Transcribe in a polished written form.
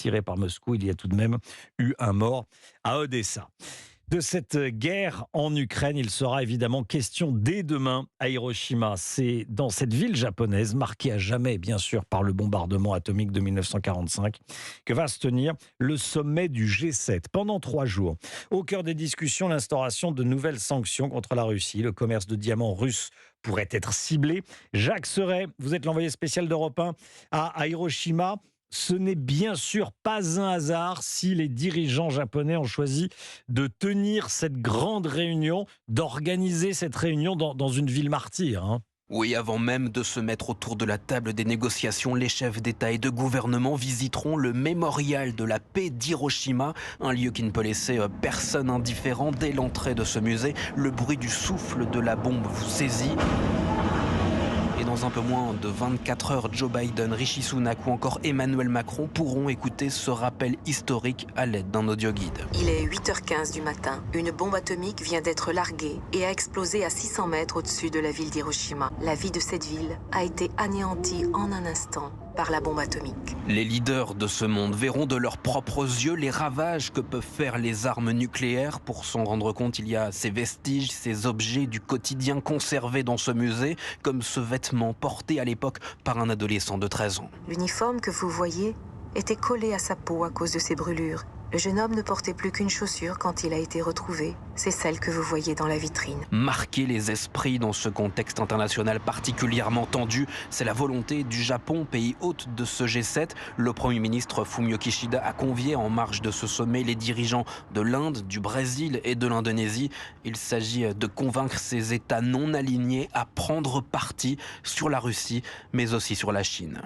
tiré par Moscou. Il y a tout de même eu un mort à Odessa. De cette guerre en Ukraine, il sera évidemment question dès demain à Hiroshima. C'est dans cette ville japonaise, marquée à jamais bien sûr par le bombardement atomique de 1945, que va se tenir le sommet du G7 pendant 3 jours. Au cœur des discussions, l'instauration de nouvelles sanctions contre la Russie. Le commerce de diamants russes pourrait être ciblé. Jacques Serret, vous êtes l'envoyé spécial d'Europe 1 à Hiroshima. Ce n'est bien sûr pas un hasard si les dirigeants japonais ont choisi de tenir cette grande réunion, d'organiser cette réunion dans une ville martyre, hein. Oui, avant même de se mettre autour de la table des négociations, les chefs d'État et de gouvernement visiteront le mémorial de la paix d'Hiroshima, un lieu qui ne peut laisser personne indifférent. Dès l'entrée de ce musée, le bruit du souffle de la bombe vous saisit. Et dans un peu moins de 24 heures, Joe Biden, Rishi Sunak ou encore Emmanuel Macron pourront écouter ce rappel historique à l'aide d'un audioguide. Il est 8h15 du matin. Une bombe atomique vient d'être larguée et a explosé à 600 mètres au-dessus de la ville d'Hiroshima. La vie de cette ville a été anéantie en un instant par la bombe atomique. Les leaders de ce monde verront de leurs propres yeux les ravages que peuvent faire les armes nucléaires. Pour s'en rendre compte, il y a ces vestiges, ces objets du quotidien conservés dans ce musée, comme ce vêtement porté à l'époque par un adolescent de 13 ans. L'uniforme que vous voyez était collé à sa peau à cause de ses brûlures. Le jeune homme ne portait plus qu'une chaussure quand il a été retrouvé. C'est celle que vous voyez dans la vitrine. Marquer les esprits dans ce contexte international particulièrement tendu, c'est la volonté du Japon, pays hôte de ce G7. Le Premier ministre Fumio Kishida a convié en marge de ce sommet les dirigeants de l'Inde, du Brésil et de l'Indonésie. Il s'agit de convaincre ces États non alignés à prendre parti sur la Russie, mais aussi sur la Chine.